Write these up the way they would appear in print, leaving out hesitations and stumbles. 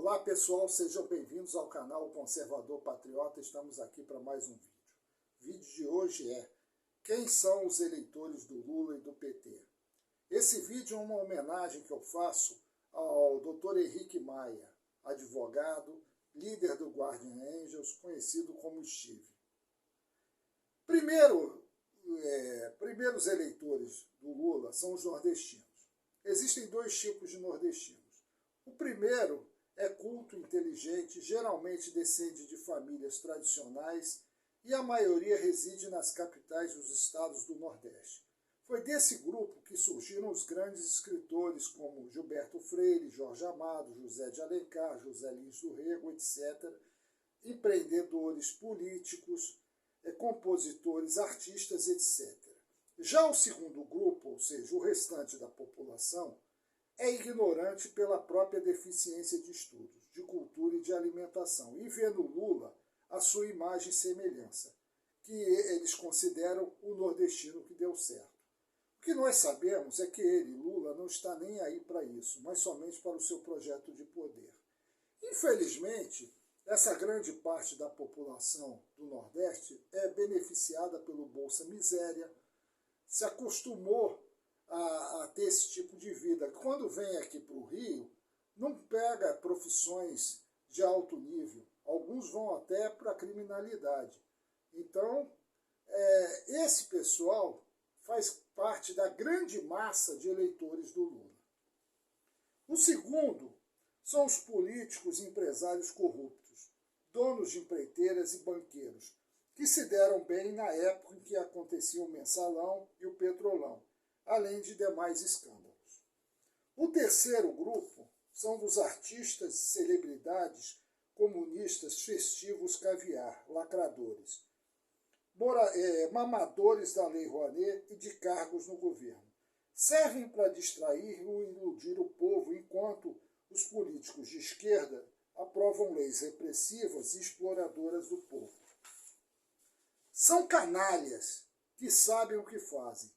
Olá pessoal, sejam bem-vindos ao canal Conservador Patriota. Estamos aqui para mais um vídeo. O vídeo de hoje é: quem são os eleitores do Lula e do PT? Esse vídeo é uma homenagem que eu faço ao Dr. Henrique Maia, advogado, líder do Guardian Angels, conhecido como Steve. Primeiros eleitores do Lula são os nordestinos. Existem dois tipos de nordestinos. O primeiro é culto, inteligente, geralmente descende de famílias tradicionais e a maioria reside nas capitais dos estados do Nordeste. Foi desse grupo que surgiram os grandes escritores como Gilberto Freire, Jorge Amado, José de Alencar, José Lins do Rego, etc., empreendedores políticos, compositores, artistas, etc. Já o segundo grupo, ou seja, o restante da população, é ignorante pela própria deficiência de estudos, de cultura e de alimentação, e vê no Lula a sua imagem e semelhança, que eles consideram o nordestino que deu certo. O que nós sabemos é que ele, Lula, não está nem aí para isso, mas somente para o seu projeto de poder. Infelizmente, essa grande parte da população do Nordeste é beneficiada pelo Bolsa Miséria, se acostumou a ter esse tipo de vida. Quando vem aqui para o Rio, não pega profissões de alto nível. Alguns vão até para a criminalidade. Então, esse pessoal faz parte da grande massa de eleitores do Lula. O segundo são os políticos e empresários corruptos, donos de empreiteiras e banqueiros, que se deram bem na época em que acontecia o Mensalão e o Petrolão, além de demais escândalos. O terceiro grupo são dos artistas e celebridades comunistas festivos caviar, lacradores, mamadores da Lei Rouanet e de cargos no governo. Servem para distrair ou iludir o povo, enquanto os políticos de esquerda aprovam leis repressivas e exploradoras do povo. São canalhas que sabem o que fazem.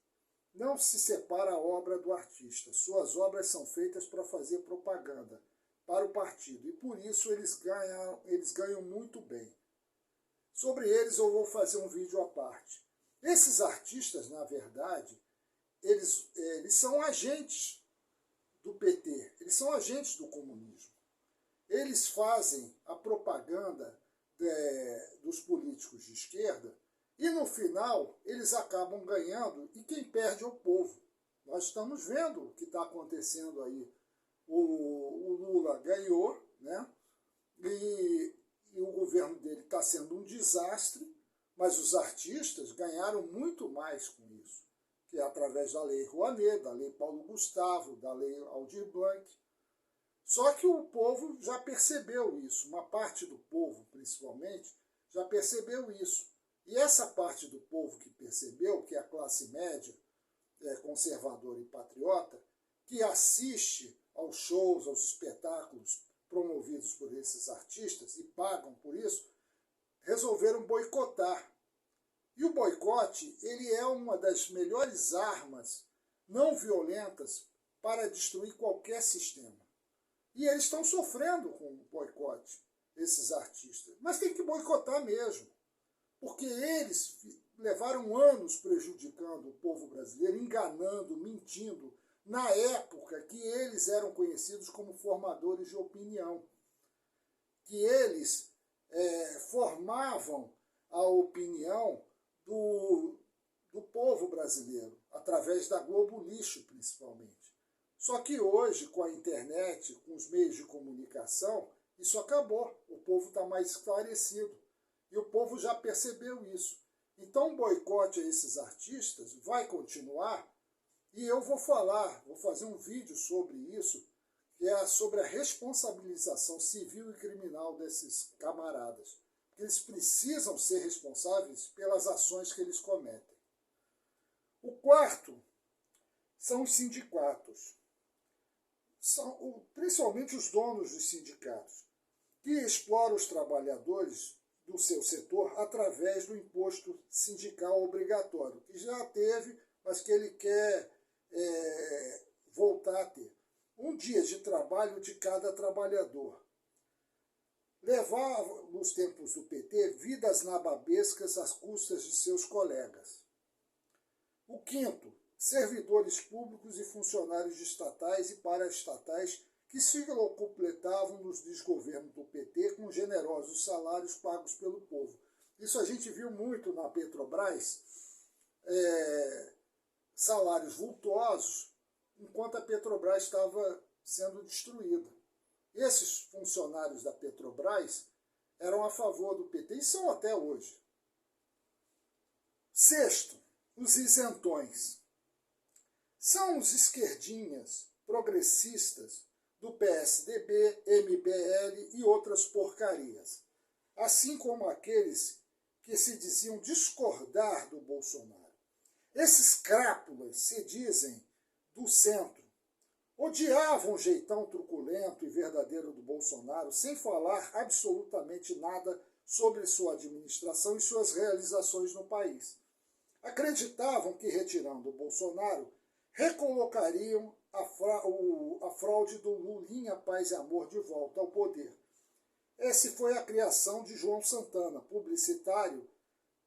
Não se separa a obra do artista. Suas obras são feitas para fazer propaganda para o partido e por isso eles ganham muito bem. Sobre eles eu vou fazer um vídeo à parte. Esses artistas, na verdade, eles são agentes do PT, eles são agentes do comunismo. Eles fazem a propaganda dos políticos de esquerda e no final eles acabam ganhando e quem perde é o povo. Nós estamos vendo o que está acontecendo aí. O Lula ganhou, né? E o governo dele está sendo um desastre, mas os artistas ganharam muito mais com isso, que é através da Lei Rouanet, da Lei Paulo Gustavo, da Lei Aldir Blanc. Só que o povo já percebeu isso, uma parte do povo, principalmente, já percebeu isso. E essa parte do povo que percebeu, que é a classe média, conservadora e patriota, que assiste aos shows, aos espetáculos promovidos por esses artistas e pagam por isso, resolveram boicotar. E o boicote, ele é uma das melhores armas não violentas para destruir qualquer sistema. E eles estão sofrendo com o boicote, esses artistas. Mas tem que boicotar mesmo, porque eles levaram anos prejudicando o povo brasileiro, enganando, mentindo, na época que eles eram conhecidos como formadores de opinião, que eles formavam a opinião do povo brasileiro, através da Globo Lixo, principalmente. Só que hoje, com a internet, com os meios de comunicação, isso acabou. O povo está mais esclarecido. E o povo já percebeu isso. Então, o boicote a esses artistas vai continuar. E eu vou fazer um vídeo sobre isso, que é sobre a responsabilização civil e criminal desses camaradas. Eles precisam ser responsáveis pelas ações que eles cometem. O quarto são os sindicatos. São principalmente os donos dos sindicatos, que exploram os trabalhadores do seu setor através do imposto sindical obrigatório, que já teve, mas que ele quer voltar a ter. Um dia de trabalho de cada trabalhador. levava, nos tempos do PT, vidas nababescas às custas de seus colegas. O quinto, servidores públicos e funcionários estatais e paraestatais que se completavam nos desgovernos do PT com generosos salários pagos pelo povo. Isso a gente viu muito na Petrobras, salários vultuosos, enquanto a Petrobras estava sendo destruída. Esses funcionários da Petrobras eram a favor do PT e são até hoje. Sexto, os isentões. São os esquerdinhas progressistas do PSDB, MBL e outras porcarias, assim como aqueles que se diziam discordar do Bolsonaro. Esses crápulas se dizem do centro, odiavam o jeitão truculento e verdadeiro do Bolsonaro, sem falar absolutamente nada sobre sua administração e suas realizações no país. Acreditavam que, retirando o Bolsonaro, recolocariam a fraude do Lulinha Paz e Amor de volta ao poder. Essa foi a criação de João Santana, publicitário,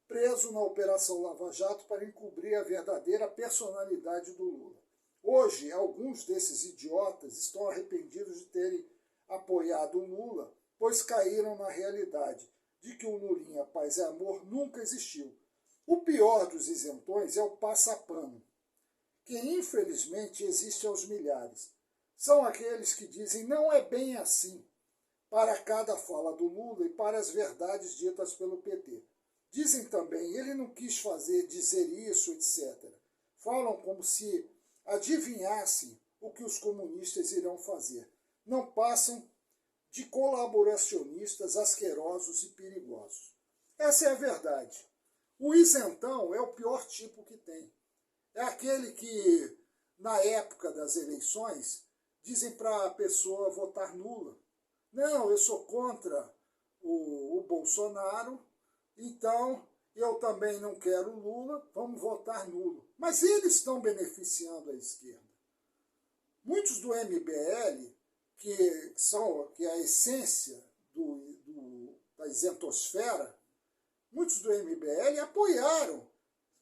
preso na Operação Lava Jato para encobrir a verdadeira personalidade do Lula. Hoje, alguns desses idiotas estão arrependidos de terem apoiado o Lula, pois caíram na realidade de que o Lulinha Paz e Amor nunca existiu. O pior dos isentões é o passapano, que infelizmente existe aos milhares. São aqueles que dizem não é bem assim, para cada fala do Lula e para as verdades ditas pelo PT. Dizem também, ele não quis dizer isso, etc. Falam como se adivinhassem o que os comunistas irão fazer. Não passam de colaboracionistas asquerosos e perigosos. Essa é a verdade. O isentão é o pior tipo que tem. É aquele que, na época das eleições, dizem para a pessoa votar nula. Não, eu sou contra o Bolsonaro, então eu também não quero Lula, vamos votar nulo. Mas eles estão beneficiando a esquerda. Muitos do MBL, que é a essência da isentosfera, muitos do MBL apoiaram,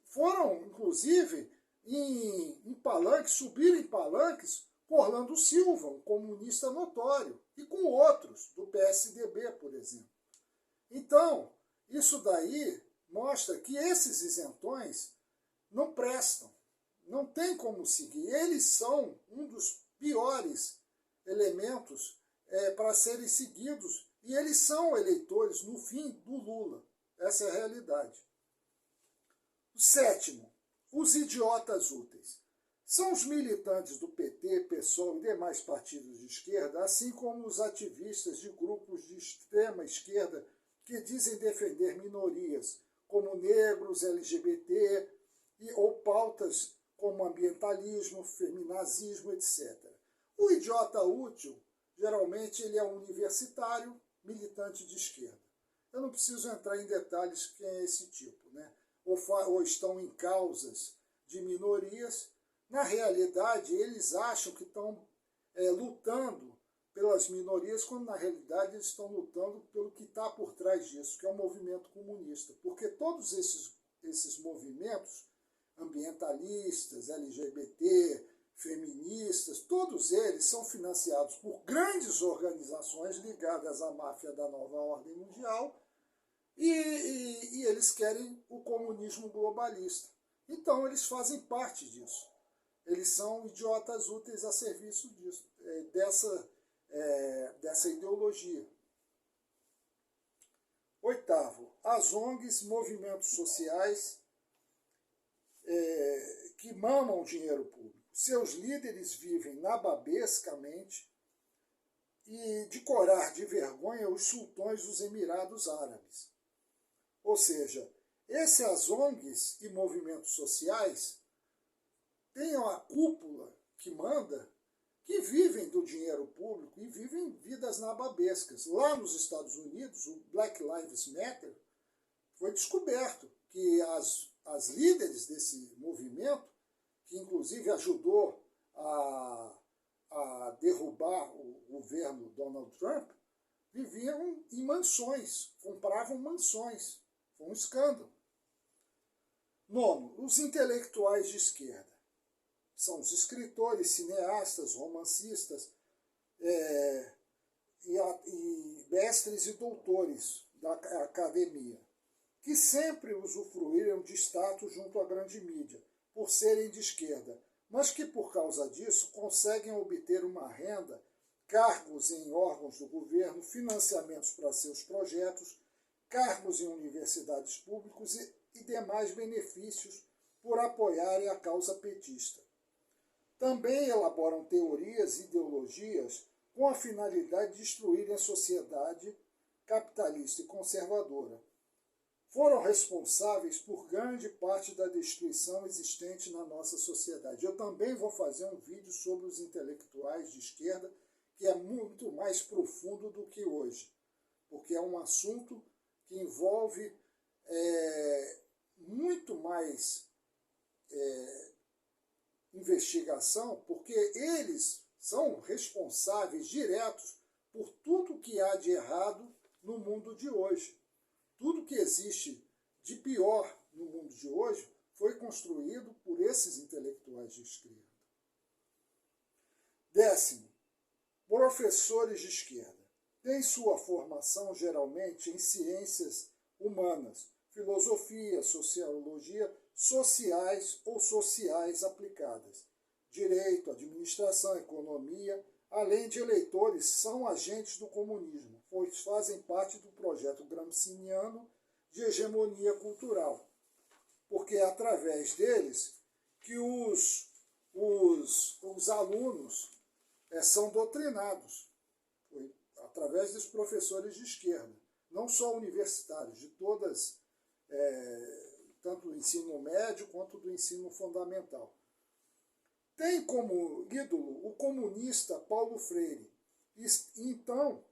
foram, inclusive, em palanques, subiram em palanques com Orlando Silva, um comunista notório, e com outros, do PSDB, por exemplo. Então, isso daí mostra que esses isentões não prestam, não tem como seguir. Eles são um dos piores elementos para serem seguidos, e eles são eleitores, no fim, do Lula. Essa é a realidade. O sétimo, os idiotas úteis. São os militantes do PT, PSOL e demais partidos de esquerda, assim como os ativistas de grupos de extrema esquerda que dizem defender minorias, como negros, LGBT, ou pautas como ambientalismo, feminazismo, etc. O idiota útil, geralmente, ele é um universitário, militante de esquerda. Eu não preciso entrar em detalhes quem é esse tipo, né? Ou estão em causas de minorias. Na realidade, eles acham que estão lutando pelas minorias, quando na realidade eles estão lutando pelo que está por trás disso, que é o movimento comunista. Porque todos esses movimentos, ambientalistas, LGBT, feministas, todos eles são financiados por grandes organizações ligadas à máfia da nova ordem mundial, e eles querem o comunismo globalista. Então eles fazem parte disso. Eles são idiotas úteis a serviço disso, dessa ideologia. Oitavo, as ONGs, movimentos sociais que mamam dinheiro público. Seus líderes vivem nababescamente e de corar de vergonha os sultões dos Emirados Árabes. Ou seja, essas ONGs e movimentos sociais têm a cúpula que manda, que vivem do dinheiro público e vivem vidas nababescas. Lá nos Estados Unidos, o Black Lives Matter, foi descoberto que as líderes desse movimento, que inclusive ajudou a derrubar o governo Donald Trump, viviam em mansões, compravam mansões. Foi um escândalo. Nono, os intelectuais de esquerda. São os escritores, cineastas, romancistas, e mestres e doutores da academia, que sempre usufruíram de status junto à grande mídia, por serem de esquerda, mas que por causa disso conseguem obter uma renda, cargos em órgãos do governo, financiamentos para seus projetos, cargos em universidades públicas e demais benefícios por apoiarem a causa petista. Também elaboram teorias e ideologias com a finalidade de destruírem a sociedade capitalista e conservadora. Foram responsáveis por grande parte da destruição existente na nossa sociedade. Eu também vou fazer um vídeo sobre os intelectuais de esquerda, que é muito mais profundo do que hoje, porque é um assunto que envolve muito mais investigação, porque eles são responsáveis diretos por tudo que há de errado no mundo de hoje. Tudo que existe de pior no mundo de hoje foi construído por esses intelectuais de esquerda. Décimo, professores de esquerda. Têm sua formação geralmente em ciências humanas, filosofia, sociologia, sociais ou sociais aplicadas, direito, administração, economia, além de eleitores, são agentes do comunismo, pois fazem parte do projeto gramsciano de hegemonia cultural, porque é através deles que os alunos são doutrinados, através dos professores de esquerda, não só universitários, de todas, tanto do ensino médio quanto do ensino fundamental. Tem como ídolo o comunista Paulo Freire. Então,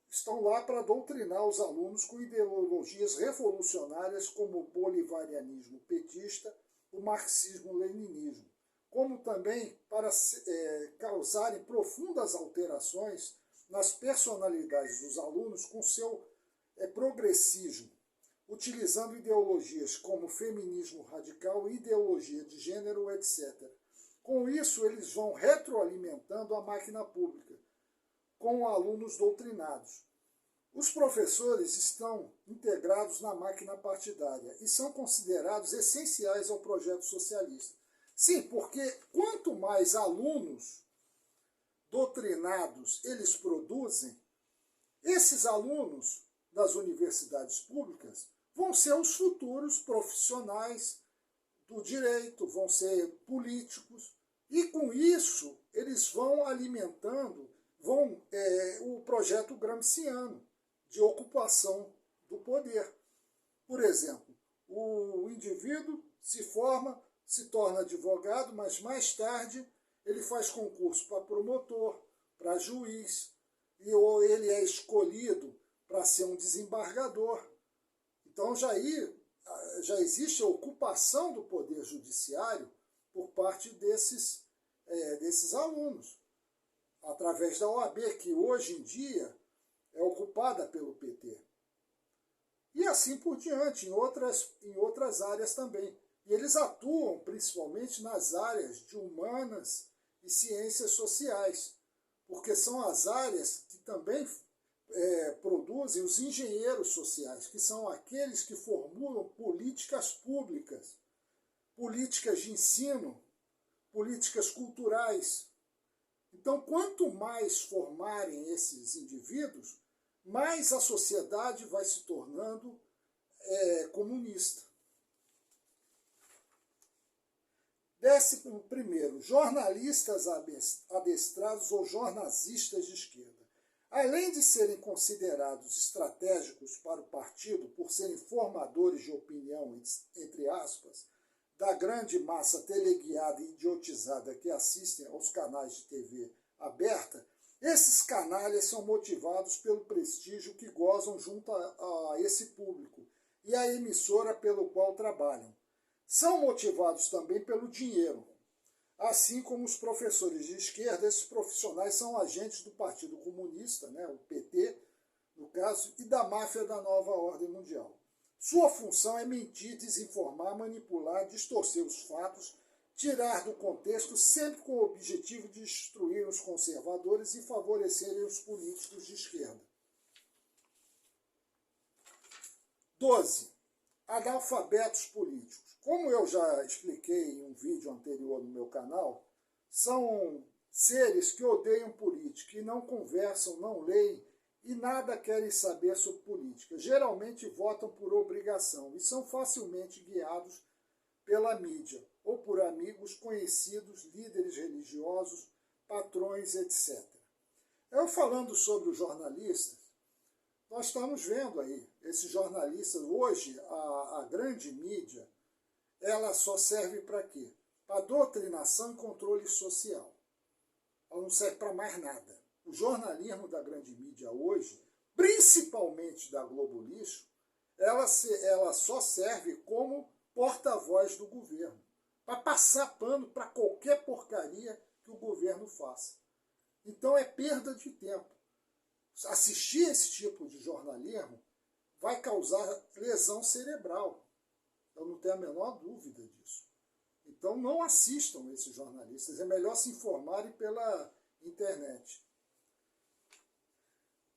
estão lá para doutrinar os alunos com ideologias revolucionárias como o bolivarianismo petista, o marxismo-leninismo, como também para causarem profundas alterações nas personalidades dos alunos com seu progressismo, utilizando ideologias como feminismo radical, ideologia de gênero, etc. Com isso, eles vão retroalimentando a máquina pública, com alunos doutrinados. Os professores estão integrados na máquina partidária e são considerados essenciais ao projeto socialista. Sim, porque quanto mais alunos doutrinados eles produzem, esses alunos das universidades públicas vão ser os futuros profissionais do direito, vão ser políticos, e com isso eles vão alimentando o projeto gramsciano de ocupação do poder. Por exemplo, o indivíduo se forma, se torna advogado, mas mais tarde ele faz concurso para promotor, para juiz, ou ele é escolhido para ser um desembargador. Então já existe a ocupação do poder judiciário por parte desses alunos, através da OAB, que hoje em dia é ocupada pelo PT. E assim por diante, em outras áreas também. E eles atuam principalmente nas áreas de humanas e ciências sociais, porque são as áreas que também produzem os engenheiros sociais, que são aqueles que formulam políticas públicas, políticas de ensino, políticas culturais. Então, quanto mais formarem esses indivíduos, mais a sociedade vai se tornando comunista. 11º, jornalistas adestrados ou jornalistas de esquerda. Além de serem considerados estratégicos para o partido por serem formadores de opinião, entre aspas, da grande massa teleguiada e idiotizada que assistem aos canais de TV aberta, esses canalhas são motivados pelo prestígio que gozam junto a esse público e a emissora pelo qual trabalham. São motivados também pelo dinheiro. Assim como os professores de esquerda, esses profissionais são agentes do Partido Comunista, né, o PT, no caso, e da máfia da nova ordem mundial. Sua função é mentir, desinformar, manipular, distorcer os fatos, tirar do contexto, sempre com o objetivo de destruir os conservadores e favorecerem os políticos de esquerda. 12. Analfabetos políticos. Como eu já expliquei em um vídeo anterior no meu canal, são seres que odeiam política e não conversam, não leem e nada querem saber sobre política. Geralmente votam por obrigação e são facilmente guiados pela mídia ou por amigos, conhecidos, líderes religiosos, patrões, etc. Eu falando sobre os jornalistas, nós estamos vendo aí, esses jornalistas, hoje a grande mídia, ela só serve para quê? Para doutrinação e controle social. Ela não serve para mais nada. O jornalismo da grande mídia hoje, principalmente da Globo Lixo, ela só serve como porta-voz do governo, para passar pano para qualquer porcaria que o governo faça. Então é perda de tempo. Assistir esse tipo de jornalismo vai causar lesão cerebral. Eu não tenho a menor dúvida disso. Então não assistam esses jornalistas. É melhor se informarem pela internet.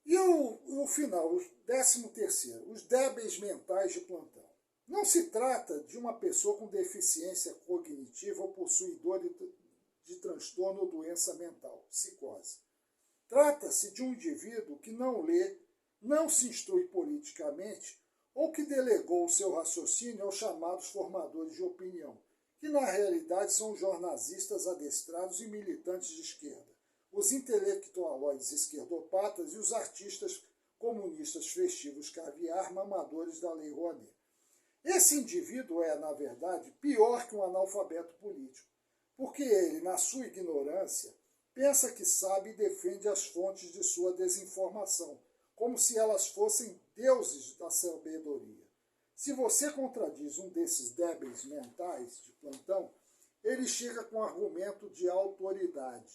E o final, o 13º, os débeis mentais de plantão. Não se trata de uma pessoa com deficiência cognitiva ou possuidora de transtorno ou doença mental, psicose. Trata-se de um indivíduo que não lê, não se instrui politicamente ou que delegou o seu raciocínio aos chamados formadores de opinião, que na realidade são jornalistas adestrados e militantes de esquerda, os intelectualoides esquerdopatas e os artistas comunistas festivos caviar, mamadores da Lei Rouanet. Esse indivíduo é, na verdade, pior que um analfabeto político, porque ele, na sua ignorância, pensa que sabe e defende as fontes de sua desinformação, como se elas fossem deuses da sabedoria. Se você contradiz um desses débeis mentais de plantão, ele chega com argumento de autoridade,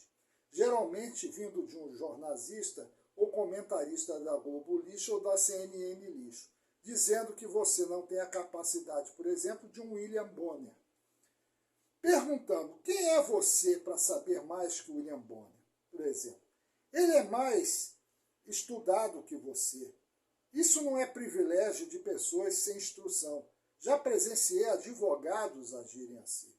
geralmente vindo de um jornalista ou comentarista da Globo Lixo ou da CNN Lixo, dizendo que você não tem a capacidade, por exemplo, de um William Bonner. Perguntando, quem é você para saber mais que William Bonner, por exemplo? Ele é mais estudado que você. Isso não é privilégio de pessoas sem instrução. Já presenciei advogados agirem assim.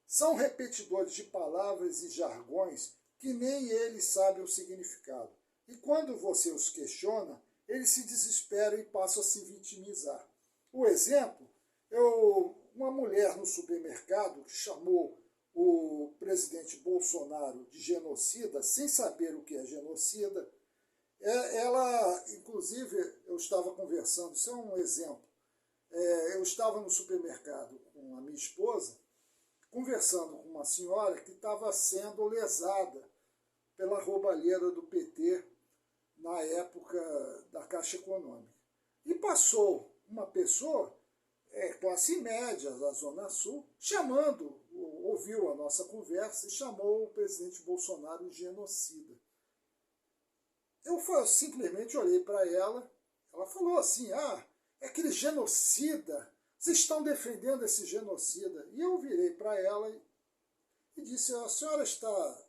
São repetidores de palavras e jargões que nem eles sabem o significado. E quando você os questiona, eles se desesperam e passam a se vitimizar. O exemplo, uma mulher no supermercado que chamou o presidente Bolsonaro de genocida, sem saber o que é genocida. Ela, inclusive, eu estava conversando, isso é um exemplo, eu estava no supermercado com a minha esposa, conversando com uma senhora que estava sendo lesada pela roubalheira do PT na época da Caixa Econômica. E passou uma pessoa, classe média da Zona Sul, ouviu a nossa conversa e chamou o presidente Bolsonaro de genocida. Eu simplesmente olhei para ela, ela falou assim, é aquele genocida, vocês estão defendendo esse genocida. E eu virei para ela e disse, a senhora está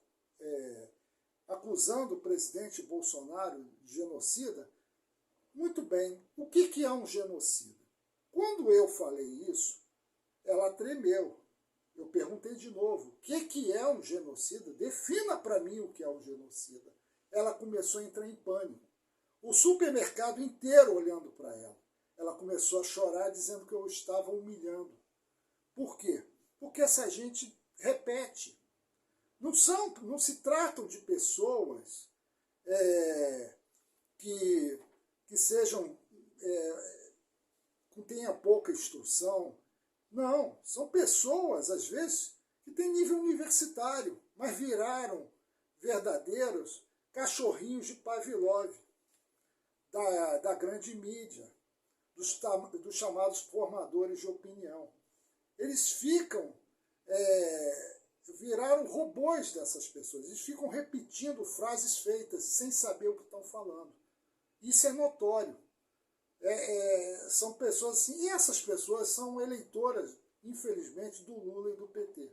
acusando o presidente Bolsonaro de genocida? Muito bem, o que é um genocida? Quando eu falei isso, ela tremeu. Eu perguntei de novo, o que é um genocida? Defina para mim o que é um genocida. Ela começou a entrar em pânico. O supermercado inteiro olhando para ela. Ela começou a chorar dizendo que eu estava humilhando. Por quê? Porque essa gente repete. Não se tratam de pessoas que sejam... que tenham pouca instrução. Não, são pessoas, às vezes, que têm nível universitário, mas viraram verdadeiros cachorrinhos de Pavlov, da grande mídia, dos chamados formadores de opinião. Eles ficam viraram robôs dessas pessoas. Eles ficam repetindo frases feitas sem saber o que estão falando. Isso é notório. São pessoas assim, e essas pessoas são eleitoras, infelizmente, do Lula e do PT.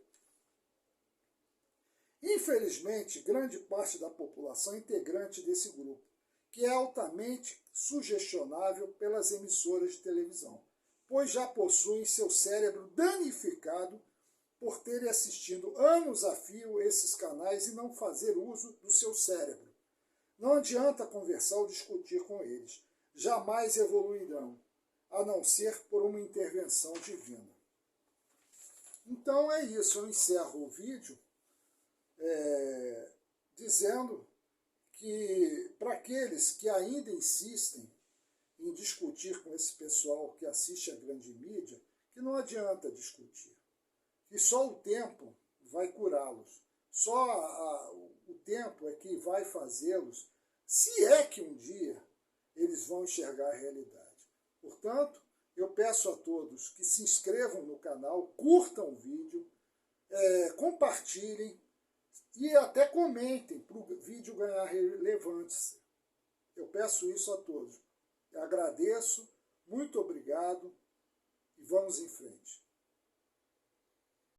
Infelizmente, grande parte da população é integrante desse grupo, que é altamente sugestionável pelas emissoras de televisão, pois já possuem seu cérebro danificado por terem assistido anos a fio esses canais e não fazer uso do seu cérebro. Não adianta conversar ou discutir com eles, jamais evoluirão, a não ser por uma intervenção divina. Então é isso, eu encerro o vídeo dizendo que para aqueles que ainda insistem em discutir com esse pessoal que assiste a grande mídia, que não adianta discutir, que só o tempo vai curá-los, só o tempo é que vai fazê-los, se é que um dia eles vão enxergar a realidade. Portanto, eu peço a todos que se inscrevam no canal, curtam o vídeo, compartilhem e até comentem para o vídeo ganhar relevância. Eu peço isso a todos. Eu agradeço, muito obrigado e vamos em frente.